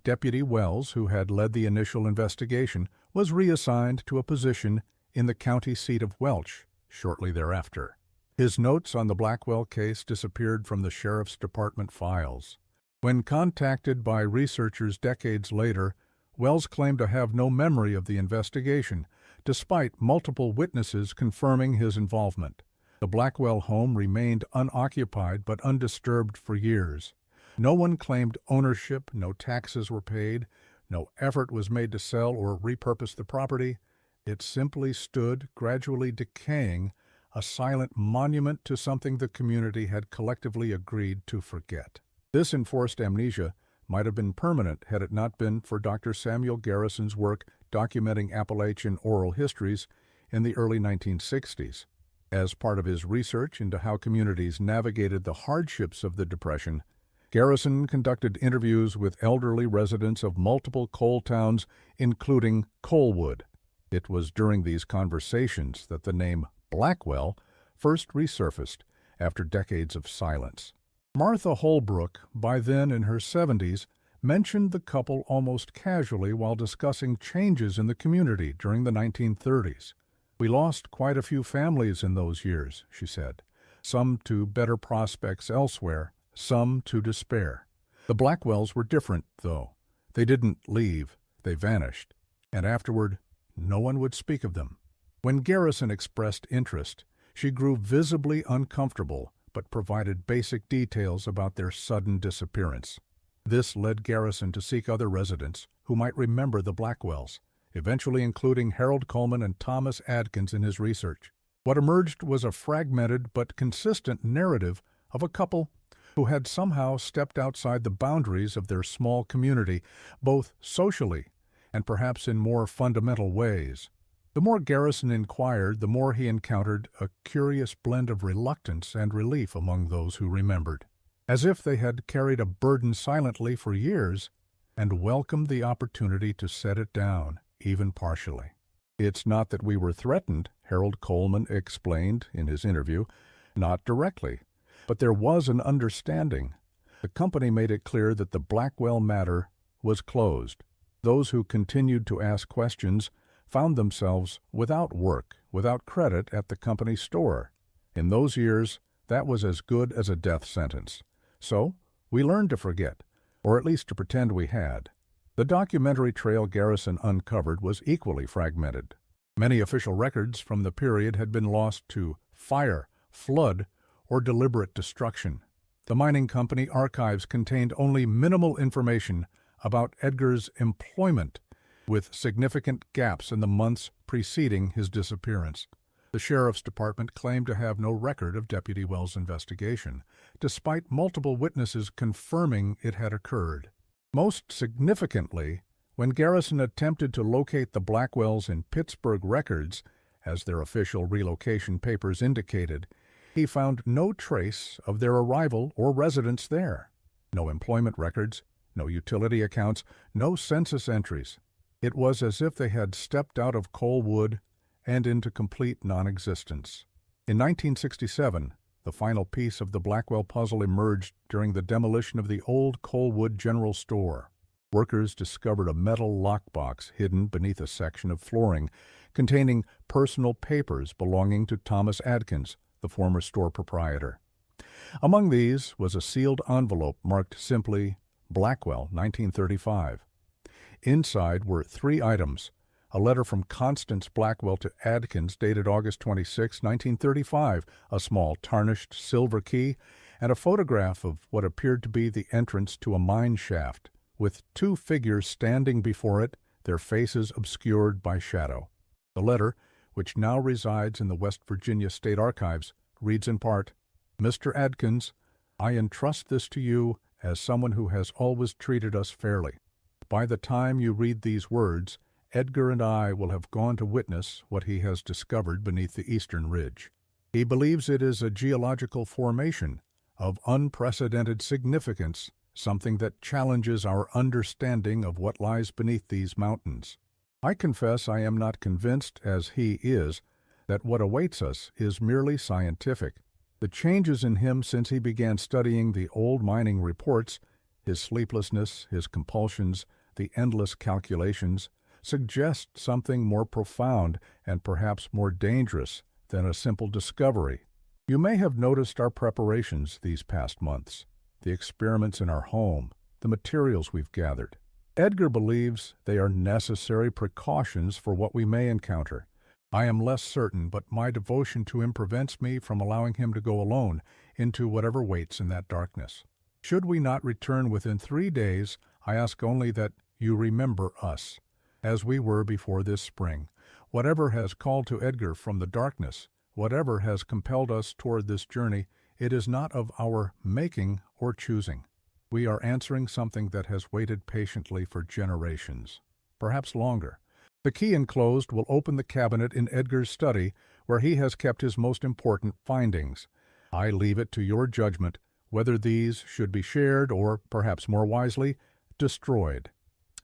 Deputy Wells, who had led the initial investigation, was reassigned to a position in the county seat of Welch shortly thereafter. His notes on the Blackwell case disappeared from the sheriff's department files. When contacted by researchers decades later, Wells claimed to have no memory of the investigation, despite multiple witnesses confirming his involvement. The Blackwell home remained unoccupied but undisturbed for years. No one claimed ownership, no taxes were paid, no effort was made to sell or repurpose the property. It simply stood, gradually decaying, a silent monument to something the community had collectively agreed to forget. This enforced amnesia might have been permanent had it not been for Dr. Samuel Garrison's work documenting Appalachian oral histories in the early 1960s. As part of his research into how communities navigated the hardships of the Depression, Garrison conducted interviews with elderly residents of multiple coal towns, including Colwood. It was during these conversations that the name Blackwell first resurfaced after decades of silence. Martha Holbrook, by then in her 70s, mentioned the couple almost casually while discussing changes in the community during the 1930s. "We lost quite a few families in those years," she said, "some to better prospects elsewhere, some to despair. The Blackwells were different, though. They didn't leave, they vanished, and afterward no one would speak of them." When Garrison expressed interest, she grew visibly uncomfortable, but provided basic details about their sudden disappearance. This led Garrison to seek other residents who might remember the Blackwells, eventually including Harold Coleman and Thomas Adkins in his research. What emerged was a fragmented but consistent narrative of a couple who had somehow stepped outside the boundaries of their small community, both socially and perhaps in more fundamental ways. The more Garrison inquired, the more he encountered a curious blend of reluctance and relief among those who remembered, as if they had carried a burden silently for years and welcomed the opportunity to set it down, even partially. "It's not that we were threatened," Harold Coleman explained in his interview. Not directly, but there was an understanding. The company made it clear that the Blackwell matter was closed. Those who continued to ask questions found themselves without work, without credit at the company store. In those years, that was as good as a death sentence. So, we learned to forget, or at least to pretend we had. The documentary trail Garrison uncovered was equally fragmented. Many official records from the period had been lost to fire, flood, or deliberate destruction. The mining company archives contained only minimal information about Edgar's employment, with significant gaps in the months preceding his disappearance. The sheriff's department claimed to have no record of Deputy Wells' investigation, despite multiple witnesses confirming it had occurred. Most significantly, when Garrison attempted to locate the Blackwells in Pittsburgh records, as their official relocation papers indicated, he found no trace of their arrival or residence there. No employment records, no utility accounts, no census entries. It was as if they had stepped out of Coalwood and into complete non-existence. In 1967, the final piece of the Blackwell puzzle emerged during the demolition of the old Coalwood General Store. Workers discovered a metal lockbox hidden beneath a section of flooring containing personal papers belonging to Thomas Adkins, the former store proprietor. Among these was a sealed envelope marked simply Blackwell, 1935. Inside were 3 items: a letter from Constance Blackwell to Adkins dated August 26, 1935, a small tarnished silver key, and a photograph of what appeared to be the entrance to a mine shaft, with 2 figures standing before it, their faces obscured by shadow. The letter, which now resides in the West Virginia State Archives, reads in part, "Mr. Adkins, I entrust this to you as someone who has always treated us fairly. By the time you read these words, Edgar and I will have gone to witness what he has discovered beneath the eastern ridge. He believes it is a geological formation of unprecedented significance, something that challenges our understanding of what lies beneath these mountains. I confess I am not convinced, as he is, that what awaits us is merely scientific. The changes in him since he began studying the old mining reports, his sleeplessness, his compulsions, the endless calculations, suggest something more profound and perhaps more dangerous than a simple discovery. You may have noticed our preparations these past months, the experiments in our home, the materials we've gathered. Edgar believes they are necessary precautions for what we may encounter. I am less certain, but my devotion to him prevents me from allowing him to go alone into whatever waits in that darkness. Should we not return within 3 days, I ask only that you remember us, as we were before this spring. Whatever has called to Edgar from the darkness, whatever has compelled us toward this journey, it is not of our making or choosing. We are answering something that has waited patiently for generations, perhaps longer. The key enclosed will open the cabinet in Edgar's study, where he has kept his most important findings. I leave it to your judgment whether these should be shared or, perhaps more wisely, destroyed.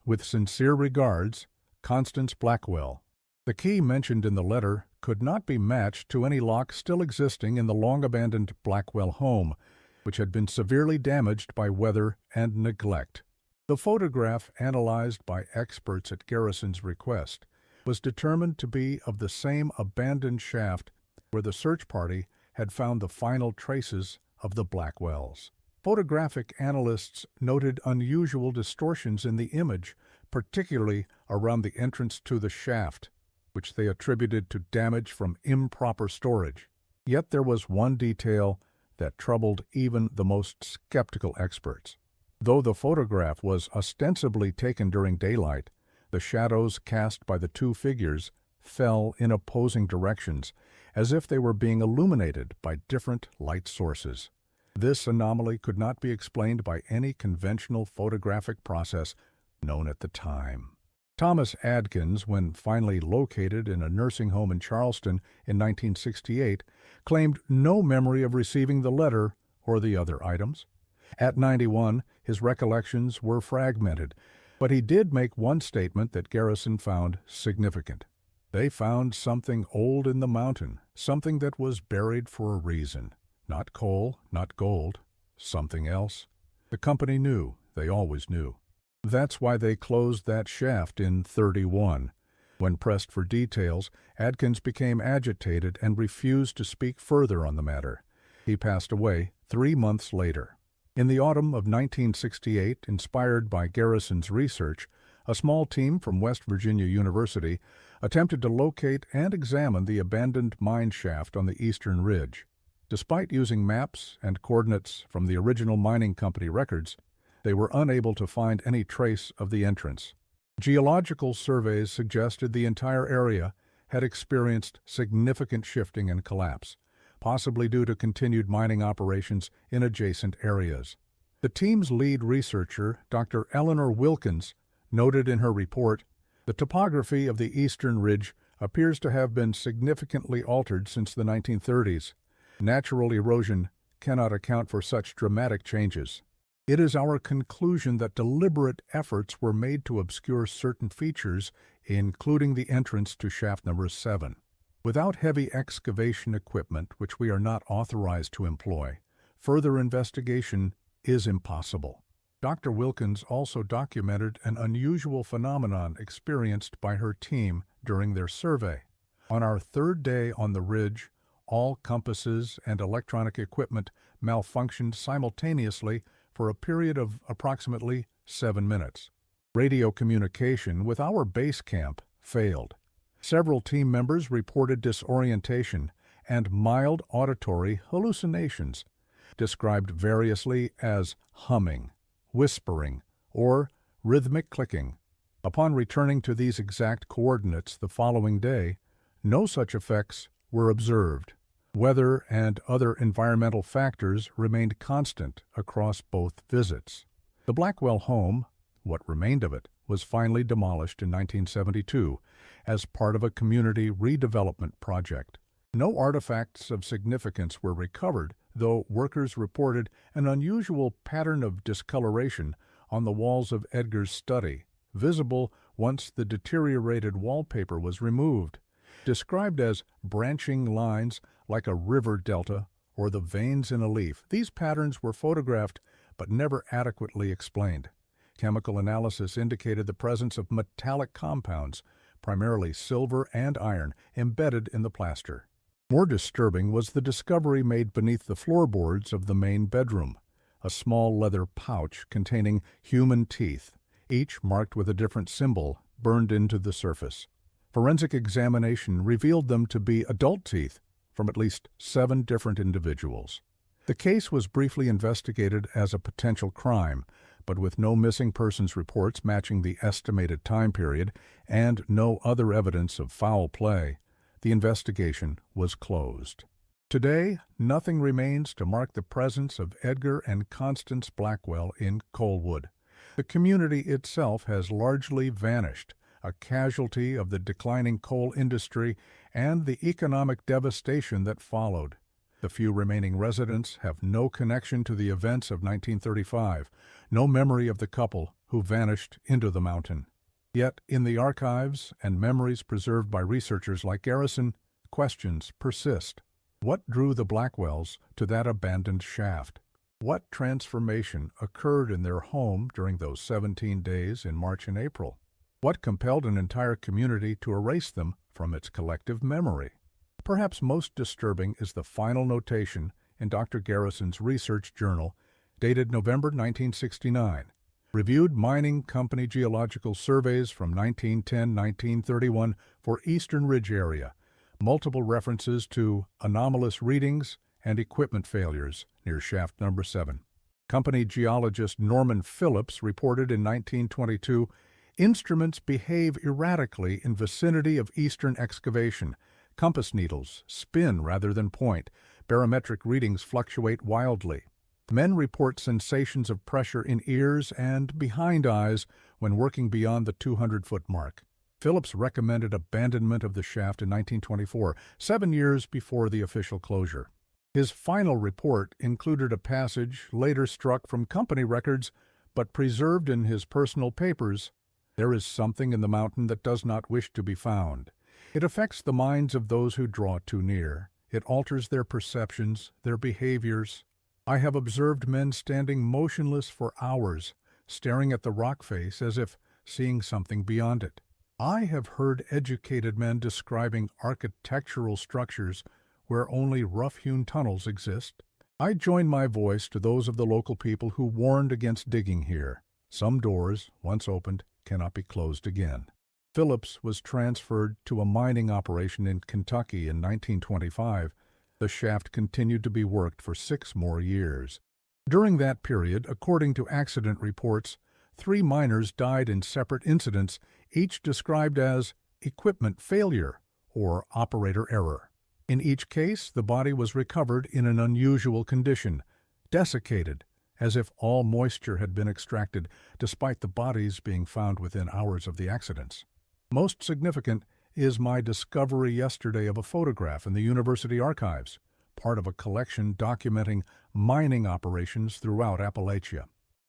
With sincere regards, Constance Blackwell." The key mentioned in the letter could not be matched to any lock still existing in the long-abandoned Blackwell home, which had been severely damaged by weather and neglect. The photograph, analyzed by experts at Garrison's request, was determined to be of the same abandoned shaft where the search party had found the final traces of the Blackwells. Photographic analysts noted unusual distortions in the image, particularly around the entrance to the shaft, which they attributed to damage from improper storage. Yet there was one detail that troubled even the most skeptical experts. Though the photograph was ostensibly taken during daylight, the shadows cast by the 2 figures fell in opposing directions, as if they were being illuminated by different light sources. This anomaly could not be explained by any conventional photographic process known at the time. Thomas Adkins, when finally located in a nursing home in Charleston in 1968, claimed no memory of receiving the letter or the other items. At 91, his recollections were fragmented, but he did make one statement that Garrison found significant. They found something old in the mountain, something that was buried for a reason. Not coal, not gold, something else. The company knew, they always knew. That's why they closed that shaft in '31. When pressed for details, Adkins became agitated and refused to speak further on the matter. He passed away 3 months later. In the autumn of 1968, inspired by Garrison's research, a small team from West Virginia University attempted to locate and examine the abandoned mine shaft on the eastern ridge. Despite using maps and coordinates from the original mining company records, they were unable to find any trace of the entrance. Geological surveys suggested the entire area had experienced significant shifting and collapse, possibly due to continued mining operations in adjacent areas. The team's lead researcher, Dr. Eleanor Wilkins, noted in her report, "The topography of the eastern ridge appears to have been significantly altered since the 1930s. Natural erosion cannot account for such dramatic changes. It is our conclusion that deliberate efforts were made to obscure certain features, including the entrance to shaft number 7. Without heavy excavation equipment, which we are not authorized to employ, further investigation is impossible." Dr. Wilkins also documented an unusual phenomenon experienced by her team during their survey. On our third day on the ridge, all compasses and electronic equipment malfunctioned simultaneously for a period of approximately 7 minutes. Radio communication with our base camp failed. Several team members reported disorientation and mild auditory hallucinations, described variously as humming, whispering, or rhythmic clicking. Upon returning to these exact coordinates the following day, no such effects were observed. Weather and other environmental factors remained constant across both visits. The Blackwell home, what remained of it, was finally demolished in 1972 as part of a community redevelopment project. No artifacts of significance were recovered, though workers reported an unusual pattern of discoloration on the walls of Edgar's study, visible once the deteriorated wallpaper was removed. Described as branching lines like a river delta or the veins in a leaf, these patterns were photographed but never adequately explained. Chemical analysis indicated the presence of metallic compounds, primarily silver and iron, embedded in the plaster. More disturbing was the discovery made beneath the floorboards of the main bedroom, a small leather pouch containing human teeth, each marked with a different symbol burned into the surface. Forensic examination revealed them to be adult teeth from at least 7 different individuals. The case was briefly investigated as a potential crime, but with no missing persons reports matching the estimated time period and no other evidence of foul play, the investigation was closed. Today, nothing remains to mark the presence of Edgar and Constance Blackwell in Coalwood. The community itself has largely vanished, a casualty of the declining coal industry and the economic devastation that followed. The few remaining residents have no connection to the events of 1935, no memory of the couple who vanished into the mountain. Yet, in the archives and memories preserved by researchers like Garrison, questions persist. What drew the Blackwells to that abandoned shaft? What transformation occurred in their home during those 17 days in March and April? What compelled an entire community to erase them from its collective memory? Perhaps most disturbing is the final notation in Dr. Garrison's research journal, dated November 1969. Reviewed mining company geological surveys from 1910-1931 for Eastern Ridge area. Multiple references to anomalous readings and equipment failures near shaft number 7. Company geologist Norman Phillips reported in 1922, instruments behave erratically in vicinity of eastern excavation. Compass needles spin rather than point. Barometric readings fluctuate wildly. Men report sensations of pressure in ears and behind eyes when working beyond the 200-foot mark. Phillips recommended abandonment of the shaft in 1924, 7 years before the official closure. His final report included a passage later struck from company records but preserved in his personal papers. There is something in the mountain that does not wish to be found. It affects the minds of those who draw too near. It alters their perceptions, their behaviors. I have observed men standing motionless for hours, staring at the rock face as if seeing something beyond it. I have heard educated men describing architectural structures where only rough-hewn tunnels exist. I join my voice to those of the local people who warned against digging here. Some doors, once opened, cannot be closed again. Phillips was transferred to a mining operation in Kentucky in 1925. The shaft continued to be worked for 6 more years. During that period, according to accident reports, 3 miners died in separate incidents, each described as equipment failure or operator error. In each case, the body was recovered in an unusual condition, desiccated, as if all moisture had been extracted, despite the bodies being found within hours of the accidents. Most significant is my discovery yesterday of a photograph in the university archives, part of a collection documenting mining operations throughout Appalachia.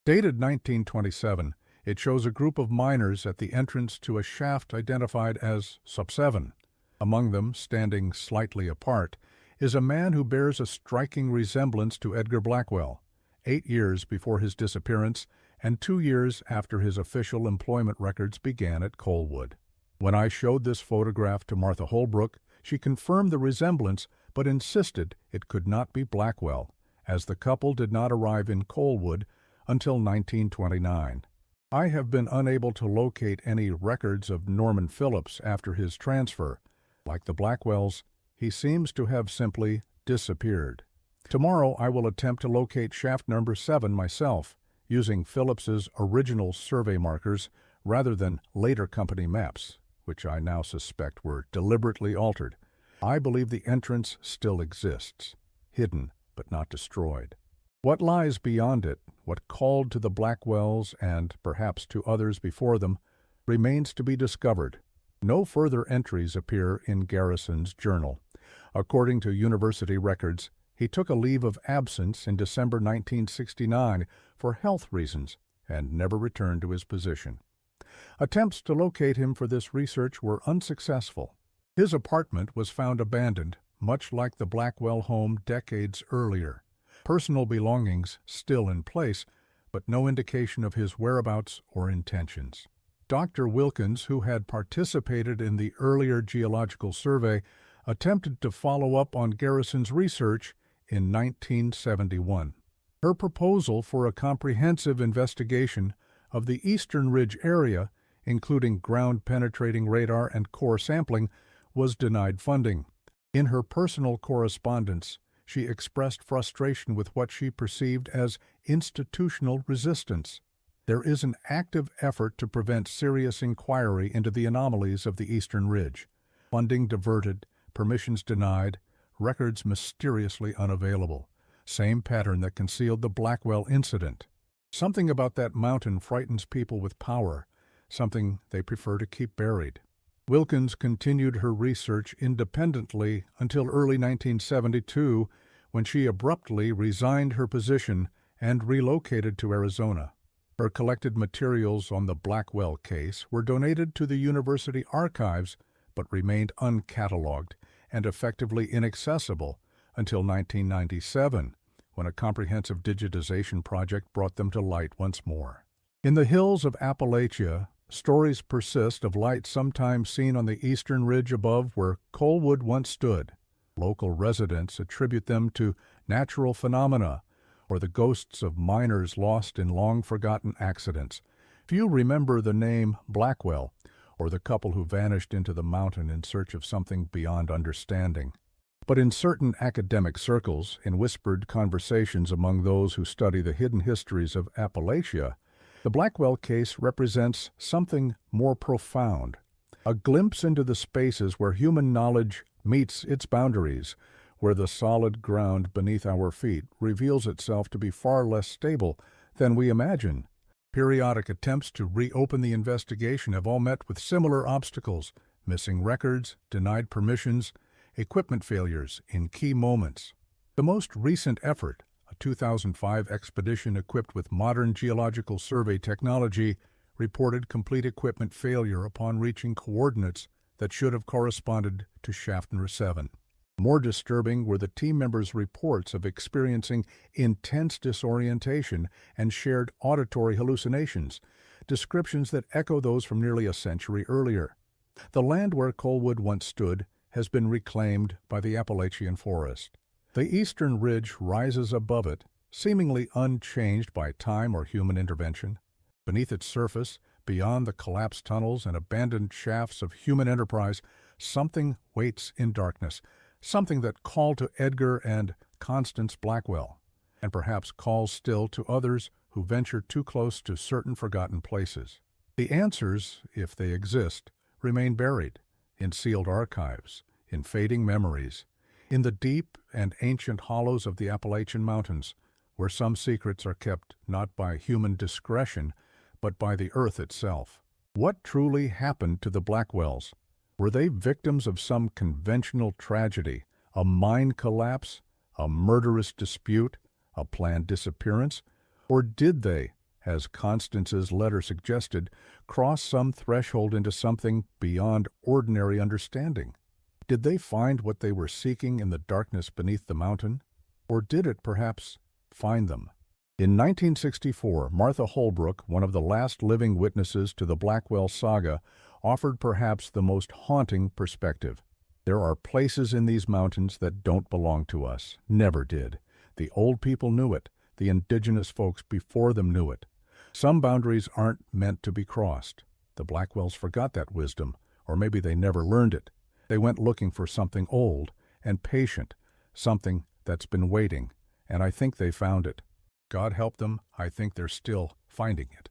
Dated 1927, it shows a group of miners at the entrance to a shaft identified as Sub 7. Among them, standing slightly apart, is a man who bears a striking resemblance to Edgar Blackwell, 8 years before his disappearance and 2 years after his official employment records began at Coalwood. When I showed this photograph to Martha Holbrook, she confirmed the resemblance but insisted it could not be Blackwell, as the couple did not arrive in Coalwood until 1929. I have been unable to locate any records of Norman Phillips after his transfer. Like the Blackwells, he seems to have simply disappeared. Tomorrow I will attempt to locate shaft number 7 myself, using Phillips's original survey markers rather than later company maps, which I now suspect were deliberately altered. I believe the entrance still exists, hidden but not destroyed. What lies beyond it, what called to the Blackwells and perhaps to others before them, remains to be discovered. No further entries appear in Garrison's journal. According to university records, he took a leave of absence in December 1969 for health reasons and never returned to his position. Attempts to locate him for this research were unsuccessful. His apartment was found abandoned, much like the Blackwell home decades earlier. Personal belongings still in place, but no indication of his whereabouts or intentions. Dr. Wilkins, who had participated in the earlier geological survey, attempted to follow up on Garrison's research in 1971. Her proposal for a comprehensive investigation of the Eastern Ridge area, including ground-penetrating radar and core sampling, was denied funding. In her personal correspondence, she expressed frustration with what she perceived as institutional resistance. There is an active effort to prevent serious inquiry into the anomalies of the Eastern Ridge. Funding diverted, permissions denied, records mysteriously unavailable. Same pattern that concealed the Blackwell incident. Something about that mountain frightens people with power, something they prefer to keep buried. Wilkins continued her research independently until early 1972, when she abruptly resigned her position and relocated to Arizona. Her collected materials on the Blackwell case were donated to the university archives but remained uncatalogued and effectively inaccessible until 1997, when a comprehensive digitization project brought them to light once more. In the hills of Appalachia, stories persist of lights sometimes seen on the eastern ridge above where Coalwood once stood. Local residents attribute them to natural phenomena or the ghosts of miners lost in long-forgotten accidents. Few remember the name Blackwell or the couple who vanished into the mountain in search of something beyond understanding. But in certain academic circles, in whispered conversations among those who study the hidden histories of Appalachia, the Blackwell case represents something more profound, a glimpse into the spaces where human knowledge meets its boundaries, where the solid ground beneath our feet reveals itself to be far less stable than we imagine. Periodic attempts to reopen the investigation have all met with similar obstacles: missing records, denied permissions, equipment failures in key moments. The most recent effort, a 2005 expedition equipped with modern geological survey technology, reported complete equipment failure upon reaching coordinates that should have corresponded to shaft number 7. More disturbing were the team members' reports of experiencing intense disorientation and shared auditory hallucinations, descriptions that echo those from nearly a century earlier. The land where Colwood once stood has been reclaimed by the Appalachian forest. The eastern ridge rises above it, seemingly unchanged by time or human intervention. Beneath its surface, beyond the collapsed tunnels and abandoned shafts of human enterprise, something waits in darkness, something that called to Edgar and Constance Blackwell, and perhaps calls still to others who venture too close to certain forgotten places. The answers, if they exist, remain buried in sealed archives, in fading memories, in the deep and ancient hollows of the Appalachian Mountains, where some secrets are kept not by human discretion, but by the earth itself. What truly happened to the Blackwells? Were they victims of some conventional tragedy, a mine collapse, a murderous dispute, a planned disappearance? Or did they, as Constance's letter suggested, cross some threshold into something beyond ordinary understanding? Did they find what they were seeking in the darkness beneath the mountain? Or did it, perhaps, find them? In 1964, Martha Holbrook, one of the last living witnesses to the Blackwell saga, offered perhaps the most haunting perspective. There are places in these mountains that don't belong to us, never did. The old people knew it. The indigenous folks before them knew it. Some boundaries aren't meant to be crossed. The Blackwells forgot that wisdom, or maybe they never learned it. They went looking for something old and patient, something that's been waiting, and I think they found it. God help them, I think they're still finding it.